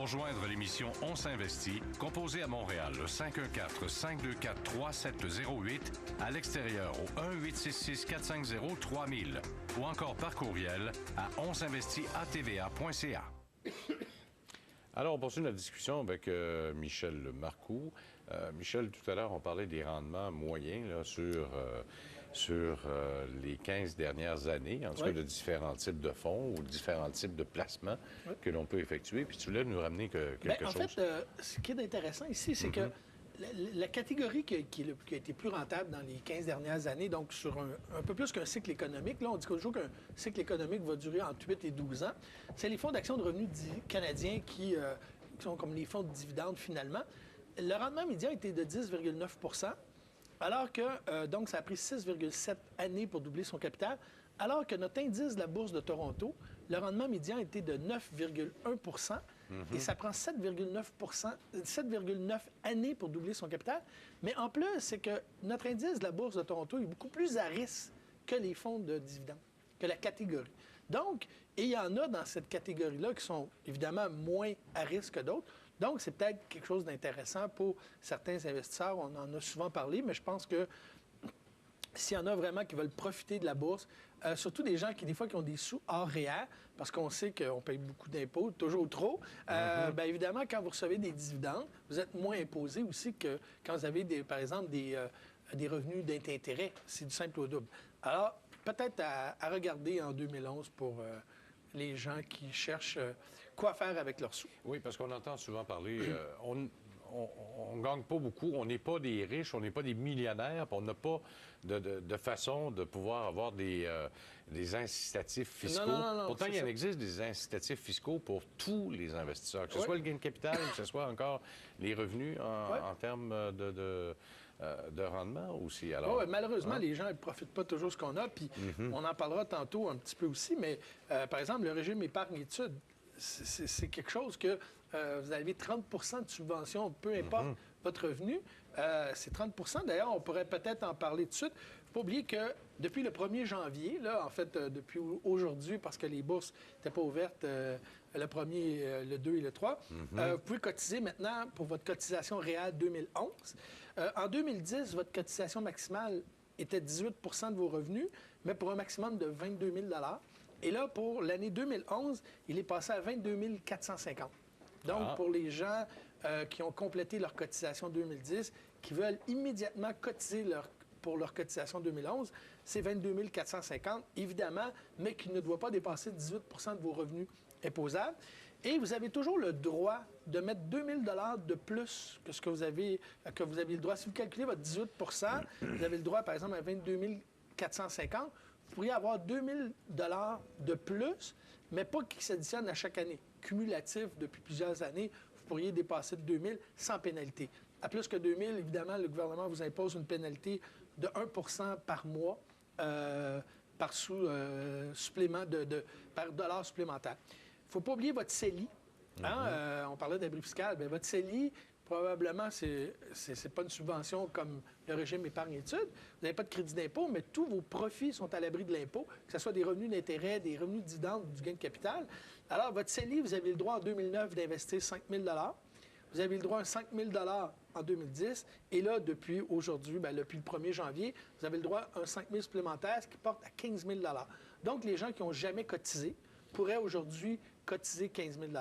Pour joindre l'émission On s'investit, composez à Montréal le 514-524-3708, à l'extérieur au 1-866-450-3000 ou encore par courriel à onsinvestit@tva.ca. Alors, on poursuit notre discussion avec Michel Marcoux. Michel, tout à l'heure, on parlait des rendements moyens là, sur les 15 dernières années, en tout cas de différents types de fonds ou différents types de placements que l'on peut effectuer. Puis tu voulais nous ramener quelque chose. En fait, ce qui est intéressant ici, c'est que la catégorie qui a été plus rentable dans les 15 dernières années, donc sur un peu plus qu'un cycle économique, là, on dit toujours qu'un cycle économique va durer entre 8 et 12 ans, c'est les fonds d'action de revenus canadiens qui sont comme les fonds de dividendes finalement. Le rendement médian était de 10,9 %, alors que, donc, ça a pris 6,7 années pour doubler son capital, alors que notre indice de la Bourse de Toronto, le rendement médian était de 9,1 % et ça prend 7,9 années pour doubler son capital. Mais en plus, c'est que notre indice de la Bourse de Toronto est beaucoup plus à risque que les fonds de dividendes, que la catégorie. Donc, et il y en a dans cette catégorie-là qui sont évidemment moins à risque que d'autres. Donc, c'est peut-être quelque chose d'intéressant pour certains investisseurs. On en a souvent parlé, mais je pense que s'il y en a vraiment qui veulent profiter de la bourse, surtout des gens qui, des fois, qui ont des sous hors REER, parce qu'on sait qu'on paye beaucoup d'impôts, toujours trop, bien évidemment, quand vous recevez des dividendes, vous êtes moins imposé aussi que quand vous avez, par exemple, des revenus d'intérêt. C'est du simple au double. Alors, peut-être à regarder en 2011 pour les gens qui cherchent quoi faire avec leurs sous. Oui, parce qu'on entend souvent parler, on ne gagne pas beaucoup, on n'est pas des riches, on n'est pas des millionnaires, puis on n'a pas de façon de pouvoir avoir des incitatifs fiscaux. Non, pourtant, il en existe des incitatifs fiscaux pour tous les investisseurs, que ce soit le gain de capital, que ce soit encore les revenus en termes de rendement aussi. Alors, malheureusement, les gens ne profitent pas toujours de ce qu'on a, puis on en parlera tantôt un petit peu aussi, mais par exemple, le régime épargne-études, c'est quelque chose que vous avez 30 % de subvention, peu importe votre revenu. C'est 30 % D'ailleurs, on pourrait peut-être en parler tout de suite. Il ne faut pas oublier que depuis le 1er janvier, là, en fait, depuis aujourd'hui, parce que les bourses n'étaient pas ouvertes le 1er, le 2 et le 3, vous pouvez cotiser maintenant pour votre cotisation réelle 2011. En 2010, votre cotisation maximale était 18 % de vos revenus, mais pour un maximum de 22 000 $. Et là, pour l'année 2011, il est passé à 22 450. Donc, pour les gens qui ont complété leur cotisation 2010, qui veulent immédiatement cotiser pour leur cotisation 2011, c'est 22 450, évidemment, mais qui ne doit pas dépasser 18 % de vos revenus imposables. Et vous avez toujours le droit de mettre 2 000 $ de plus que ce que vous avez le droit. Si vous calculez votre 18 % vous avez le droit, par exemple, à 22 450, vous pourriez avoir 2 000 $ de plus, mais pas qui s'additionnent à chaque année. Cumulatif depuis plusieurs années, vous pourriez dépasser de 2 000 sans pénalité. À plus que 2 000, évidemment, le gouvernement vous impose une pénalité de 1 % par mois par supplément par dollar supplémentaire. Il ne faut pas oublier votre CELI. On parlait d'abri fiscal. Bien, votre CELI, probablement, c'est pas une subvention comme le régime épargne-études. Vous n'avez pas de crédit d'impôt, mais tous vos profits sont à l'abri de l'impôt, que ce soit des revenus d'intérêt, des revenus de dividendes, du gain de capital. Alors, votre CELI, vous avez le droit en 2009 d'investir 5 000 $. Vous avez le droit à 5 000 $ en 2010. Et là, depuis aujourd'hui, depuis le 1er janvier, vous avez le droit à un 5 000 supplémentaire, ce qui porte à 15 000 $. Donc, les gens qui n'ont jamais cotisé pourraient aujourd'hui cotiser 15 000 $.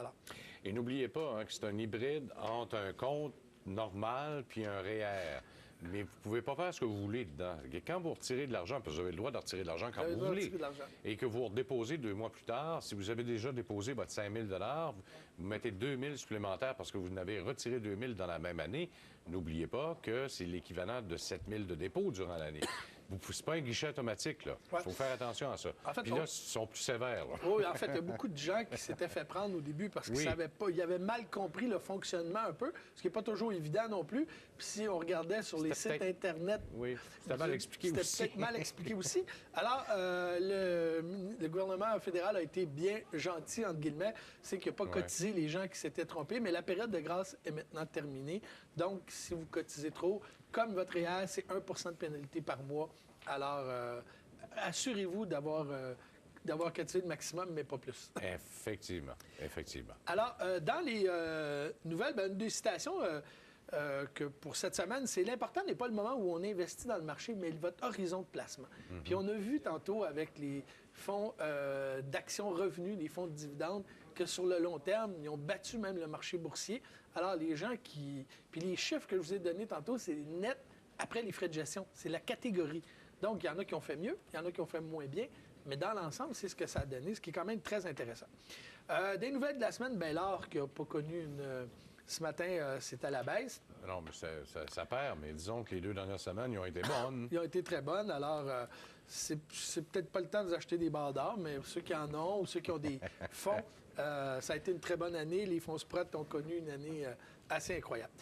Et n'oubliez pas que c'est un hybride entre un compte normal puis un REER. Mais vous ne pouvez pas faire ce que vous voulez dedans. Quand vous retirez de l'argent, parce que vous avez le droit de retirer de l'argent quand vous voulez, et que vous redéposez 2 mois plus tard, si vous avez déjà déposé votre 5 000 $, vous mettez 2 000 supplémentaires parce que vous n'avez retiré 2 000 dans la même année, n'oubliez pas que c'est l'équivalent de 7 000 de dépôt durant l'année. C'est pas un guichet automatique, là. Il faut faire attention à ça. En fait, puis là, ils sont plus sévères. Là. Oui, en fait, il y a beaucoup de gens qui s'étaient fait prendre au début parce qu'ils savaient pas, ils avaient mal compris le fonctionnement un peu, ce qui n'est pas toujours évident non plus. Puis si on regardait sur les sites Internet... Oui, c'était mal expliqué aussi. C'était peut-être mal expliqué aussi. Alors, le gouvernement fédéral a été bien gentil, entre guillemets, c'est qu'il n'a pas cotisé les gens qui s'étaient trompés, mais la période de grâce est maintenant terminée. Donc, si vous cotisez trop, comme votre REER, c'est 1 % de pénalité par mois. Alors, assurez-vous d'avoir d'avoir cotisé le maximum, mais pas plus. Effectivement, effectivement. Alors, dans les nouvelles, une des citations que pour cette semaine, c'est l'important n'est pas le moment où on investit dans le marché, mais votre horizon de placement. Puis on a vu tantôt avec les fonds d'action revenus, les fonds de dividendes, que sur le long terme, ils ont battu même le marché boursier. Alors, les gens qui... Puis les chiffres que je vous ai donnés tantôt, c'est net après les frais de gestion. C'est la catégorie. Donc, il y en a qui ont fait mieux, il y en a qui ont fait moins bien, mais dans l'ensemble, c'est ce que ça a donné, ce qui est quand même très intéressant. Des nouvelles de la semaine, bien, l'or qui n'a pas connu une... Ce matin, c'est à la baisse. Non, mais ça perd, mais disons que les 2 dernières semaines, ils ont été bonnes. Ils ont été très bonnes. Alors, c'est peut-être pas le temps de vous acheter des barres d'or, mais ceux qui en ont ou ceux qui ont des fonds, ça a été une très bonne année. Les fonds Sprott ont connu une année assez incroyable.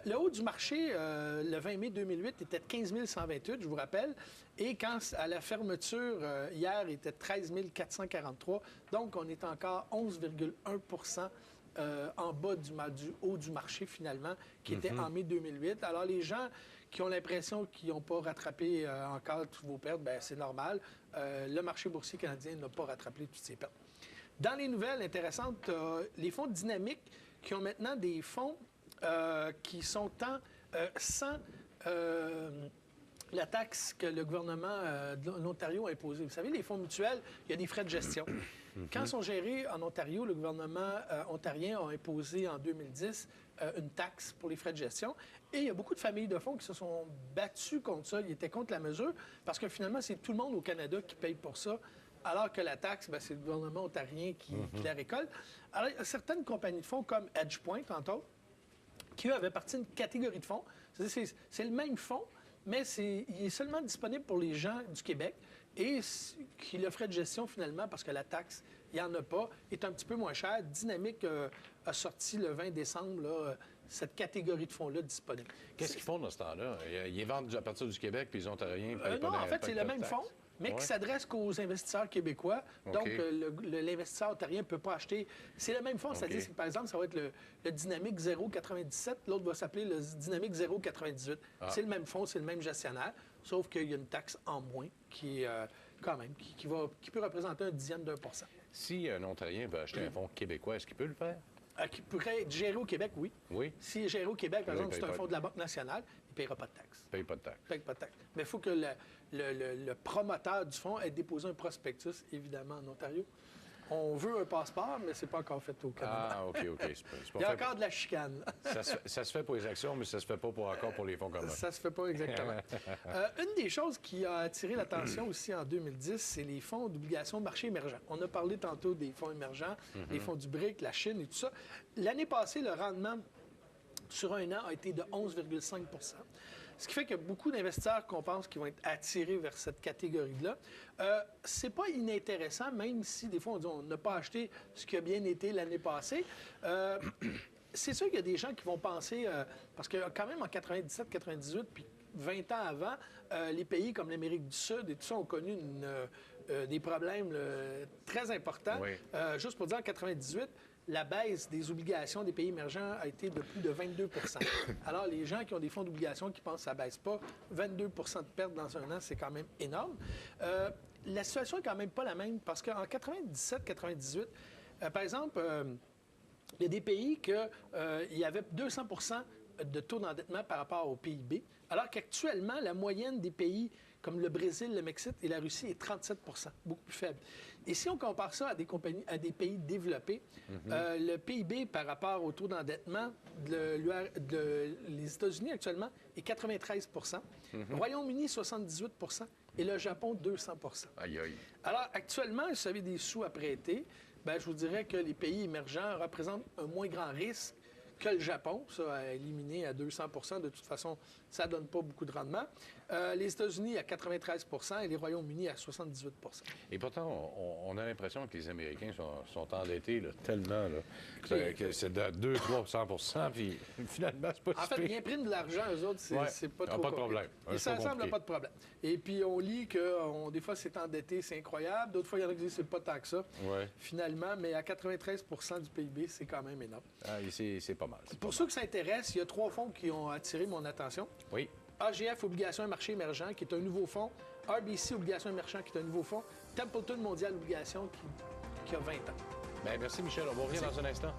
Le haut du marché, le 20 mai 2008, était de 15 128, je vous rappelle. Et quand à la fermeture, hier, il était de 13 443. Donc, on est encore 11,1 en bas du haut du marché, finalement, qui était en mai 2008. Alors, les gens qui ont l'impression qu'ils n'ont pas rattrapé encore toutes vos pertes, bien, c'est normal. Le marché boursier canadien n'a pas rattrapé toutes ses pertes. Dans les nouvelles intéressantes, les fonds dynamiques qui ont maintenant des fonds qui sont sans la taxe que le gouvernement de l'Ontario a imposée. Vous savez, les fonds mutuels, il y a des frais de gestion. Quand ils sont gérés en Ontario, le gouvernement ontarien a imposé en 2010 une taxe pour les frais de gestion. Et il y a beaucoup de familles de fonds qui se sont battues contre ça. Ils étaient contre la mesure parce que finalement, c'est tout le monde au Canada qui paye pour ça, alors que la taxe, bien, c'est le gouvernement ontarien qui la récolte. Alors, il y a certaines compagnies de fonds comme EdgePoint, entre autres, qui, eux, avaient parti d'une catégorie de fonds. C'est le même fonds, mais il est seulement disponible pour les gens du Québec et qui le frais de gestion, finalement, parce que la taxe, il n'y en a pas, est un petit peu moins cher. Dynamique a sorti le 20 décembre là, cette catégorie de fonds-là disponible. Qu'est-ce qu'ils font dans ce temps-là? Ils vendent à partir du Québec, puis les Ontariens payent pas non, en fait, c'est le même fonds, mais qui s'adresse qu'aux investisseurs québécois. Donc, l'investisseur ontarien ne peut pas acheter. C'est le même fonds, c'est-à-dire que, par exemple, ça va être le Dynamique 097, l'autre va s'appeler le Dynamique 098. C'est le même fonds, c'est le même gestionnaire, sauf qu'il y a une taxe en moins qui est quand même, qui peut représenter 1/10%. Si un Ontarien veut acheter un fonds québécois, est-ce qu'il peut le faire? Qui pourrait être géré au Québec, oui. Oui. S'il est géré au Québec, par exemple, c'est un fonds de la Banque nationale, il ne paiera pas de taxe. Il ne paye pas de taxe. Il ne paye pas de taxe. Mais il faut que le promoteur du fonds ait déposé un prospectus, évidemment, en Ontario. On veut un passeport, mais c'est pas encore fait au Canada. Ah, OK. C'est pas Il y a encore de la chicane. Ça se fait pour les actions, mais ça se fait pas encore pour les fonds communs. Ça se fait pas exactement. Une des choses qui a attiré l'attention aussi en 2010, c'est les fonds d'obligations de marché émergents. On a parlé tantôt des fonds émergents, les fonds du BRIC, la Chine et tout ça. L'année passée, le rendement sur un an a été de 11,5 %. Ce qui fait qu'il y a beaucoup d'investisseurs qu'on pense qui vont être attirés vers cette catégorie-là. C'est pas inintéressant, même si des fois on dit on n'a pas acheté ce qui a bien été l'année passée. C'est sûr qu'il y a des gens qui vont penser, parce que quand même en 97, 98, puis 20 ans avant, les pays comme l'Amérique du Sud et tout ça ont connu des problèmes très importants. Oui. Juste pour dire, en 98, la baisse des obligations des pays émergents a été de plus de 22 %. Alors, les gens qui ont des fonds d'obligations qui pensent que ça ne baisse pas, 22 % de perte dans un an, c'est quand même énorme. La situation n'est quand même pas la même parce qu'en 97-98, par exemple, il y a des pays il y avait 200 % de taux d'endettement par rapport au PIB, alors qu'actuellement, la moyenne des pays comme le Brésil, le Mexique et la Russie est 37 %, beaucoup plus faible. Et si on compare ça à des pays développés, le PIB par rapport au taux d'endettement les États-Unis actuellement est 93 %, le Royaume-Uni 78 % et le Japon 200 %. Aïe, aïe. Alors actuellement, si vous avez des sous à prêter, bien, je vous dirais que les pays émergents représentent un moins grand risque que le Japon, ça a éliminé à 200 %. De toute façon, ça ne donne pas beaucoup de rendement. Les États-Unis à 93 % et les Royaumes-Unis à 78 %. Et pourtant, on a l'impression que les Américains sont endettés là, tellement que c'est de 200-300 puis finalement, c'est pas si En fait, ils impriment de l'argent, eux autres, c'est pas trop pas de problème. Et ça semble pas de problème. Et puis, on lit que des fois, c'est endetté, c'est incroyable. D'autres fois, il y en a qui disent que c'est pas tant que ça, finalement. Mais à 93 % du PIB, c'est quand même énorme. Ah, c'est pas mal. Pour ceux qui s'intéressent, il y a 3 fonds qui ont attiré mon attention. Oui. AGF Obligations et Marchés émergents, qui est un nouveau fonds. RBC Obligations émergents, qui est un nouveau fonds. Templeton Mondial Obligations, qui a 20 ans. Bien, merci, Michel. On va revenir dans un instant.